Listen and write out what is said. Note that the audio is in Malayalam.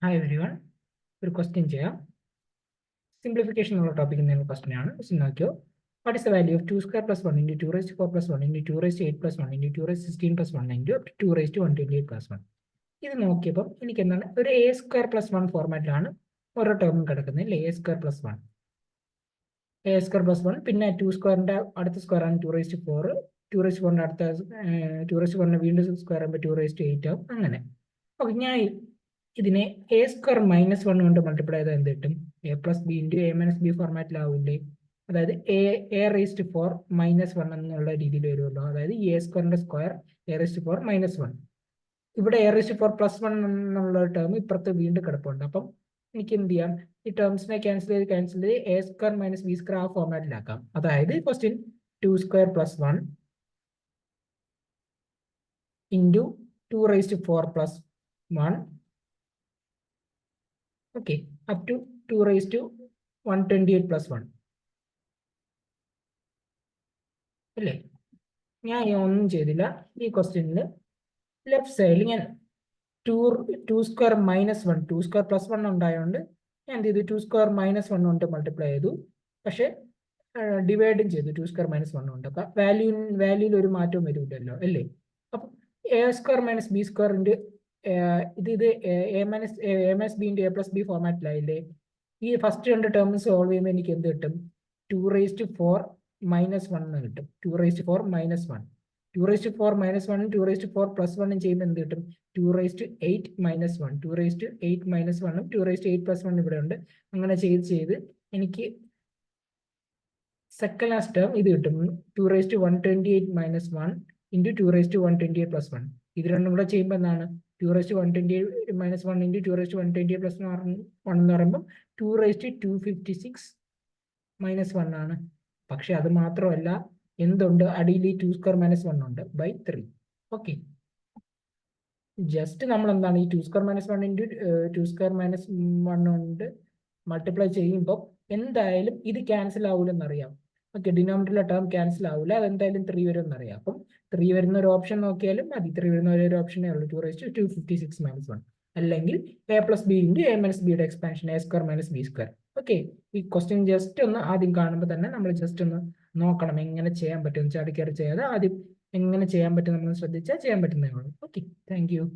Hi everyone. ഒരു ക്വസ്റ്റ്യൻ ചെയ്യാം. സിംപ്ലിഫിക്കേഷൻ എന്നുള്ള ടോപ്പിക്കിൽ നിന്നുള്ള ക്വസ്റ്റ്യൻ ആണ്. നോക്കിയോ, what is the value of 2 square plus 1 into 2 റേസ്റ്റ് 4 പ്ലസ് 1 ഇൻറ്റു 2 റേസ്റ്റ് 8 പ്ലസ് 1 ഇൻറ്റു 2 റേസ്റ്റ് 16 പ്ലസ് 1 ഇൻറ്റു 2 റേസ്റ്റ് 128 പ്ലസ് 1. ഇത് നോക്കിയപ്പോൾ എനിക്ക് എന്താണ് ഒരു എ സ്ക്വയർ പ്ലസ് 1 ഫോർമാറ്റിലാണ് ഓരോ ടേമും കിടക്കുന്നത്. അല്ലേ? A square plus 1, A square plus 1, പിന്നെ 2 സ്ക്വയറിന്റെ അടുത്ത സ്ക്വയർ ആണ് 2 റേസ്റ്റ് 4, 2 റേസ്റ്റ് 4ന്റെ അടുത്ത 2 റേസ്റ്റ് 4ന്റെ വീണ്ടും സ്ക്വയർ ആകുമ്പോൾ 2 റേസ്റ്റ് 8 ആവും. അങ്ങനെ. ഓക്കെ, ഞാൻ ഇതിനെ എ സ്ക്വയർ മൈനസ് 1 കൊണ്ട് മൾട്ടിപ്ലൈ ചെയ്താൽ എന്ത് കിട്ടും? A plus B into A minus B ഫോർമാറ്റിലാവില്ലേ? അതായത് എ റേസ്റ്റ് 4 മൈനസ് 1 എന്നുള്ള രീതിയിൽ വരുമല്ലോ. അതായത് എ സ്ക്വയറിന്റെ സ്ക്വയർ എ റേസ്റ്റ് 4 മൈനസ് 1. ഇവിടെ എ റേസ്റ്റ് 4 പ്ലസ് 1 എന്നുള്ള ടേം ഇപ്പുറത്ത് വീണ്ടും കിടപ്പുണ്ട്. അപ്പം എനിക്ക് എന്ത് ചെയ്യാം? ഈ ടേംസിനെ ക്യാൻസൽ ചെയ്ത് A square minus B square ആ ഫോർമാറ്റിലാക്കാം. അതായത് ക്വസ്റ്റ്യൻ 2 സ്ക്വയർ പ്ലസ് 1 ഇൻറ്റു 2 റേസ്റ്റ് 4 plus 1, okay, up to 2 raised to 128 plus 1. അല്ലേ? ഞാൻ ഒന്നും ചെയ്തില്ല. ഈ ക്വസ്റ്റ്യനിൽ ലെഫ്റ്റ് സൈഡിൽ ഞാൻ 2 സ്ക്വയർ മൈനസ് 1, 2 സ്ക്വയർ പ്ലസ് 1 ഉണ്ടായതുകൊണ്ട് ഞാൻ എന്ത് ചെയ്തു? 2 സ്ക്വയർ മൈനസ് 1 കൊണ്ട് മൾട്ടിപ്ലൈ ചെയ്തു. പക്ഷെ ഡിവൈഡും ചെയ്തു 2 സ്ക്വയർ മൈനസ് 1 കൊണ്ട്. അപ്പം വാല്യൂയിൽ ഒരു മാറ്റവും വരില്ലല്ലോ, അല്ലേ? അപ്പം എ സ്ക്വയർ മൈനസ് ബി സ്ക്വയറിന്റെ ഇത് A minus B into A plus B ഫോർമാറ്റിലായില്ലേ? ഈ ഫസ്റ്റ് രണ്ട് ടേം സോൾവ് ചെയ്യുമ്പോൾ എനിക്ക് എന്ത് കിട്ടും? 2 റേസ്റ്റ് 4 മൈനസ് 1 എന്ന് കിട്ടും. 2 റേസ്റ്റ് 4 മൈനസ് 1, 2 റേസ്റ്റ് 4 മൈനസ് 1, 2 റേസ്റ്റ് 4 പ്ലസ് 1 ചെയ്യുമ്പോൾ എന്ത് കിട്ടും? 2 റേസ്റ്റ് 8 മൈനസ് 1, 2 റേസ്റ്റ് 8 മൈനസ് 1ഉം 2 റേസ്റ്റ് 8 പ്ലസ് 1 ഇവിടെ ഉണ്ട്. അങ്ങനെ ചെയ്ത് എനിക്ക് സെക്കൻഡ് ലാസ്റ്റ് ടേം ഇത് കിട്ടും. 2 റേസ്റ്റ് 128 മൈനസ് 1 ഇൻറ്റു 2 റേസ്റ്റ് 128 പ്ലസ് 1. ഇത് രണ്ടും കൂടെ ചെയ്യുമ്പോൾ എന്താണ്? 2 റേസ്റ്റ് 128 മൈനസ് 1 ഇൻറ്റു 2 റേസ്റ്റ് 128 പ്ലസ് 1 എന്ന് പറയുമ്പോൾ 2 റേസ്റ്റ് 256 മൈനസ് 1 ആണ്. പക്ഷെ അത് മാത്രമല്ല, എന്തുണ്ട്? അടിയിൽ 2 സ്ക്വയർ മൈനസ് 1 ഉണ്ട് ബൈ 3. ഓക്കെ, ജസ്റ്റ് നമ്മൾ എന്താണ് ഈ 2 square minus 1 into 2 square minus 1 കൊണ്ട് മൾട്ടിപ്ലൈ ചെയ്യുമ്പോൾ എന്തായാലും ഇത് ക്യാൻസൽ ആവൂലെന്നറിയാം. ഓക്കെ, ഡിനോമിനേറ്ററിലെ ടേം ക്യാൻസൽ ആവില്ല. അതെന്തായാലും 3 വരും എന്നറിയാം. അപ്പം 3 വരുന്ന ഒരു ഓപ്ഷൻ നോക്കിയാലും മതി. 3 വരുന്ന ഒരു ഓപ്ഷനേ ഉള്ളൂ, 2 റേസ്റ്റ് 256 മൈനസ് 1. അല്ലെങ്കിൽ A plus B into A minus ബിയുടെ expansion A square minus B square. Okay, ഈ ക്വസ്റ്റ്യൻ ജസ്റ്റ് ഒന്ന് ആദ്യം കാണുമ്പോൾ തന്നെ നമ്മൾ ജസ്റ്റ് ഒന്ന് നോക്കണം എങ്ങനെ ചെയ്യാൻ പറ്റും. ചാടിക്കയറി ചെയ്യാതെ ആദ്യം എങ്ങനെ ചെയ്യാൻ പറ്റും നമ്മൾ ശ്രദ്ധിച്ചാൽ ചെയ്യാൻ പറ്റുന്നേ ഉള്ളൂ. Okay, thank you.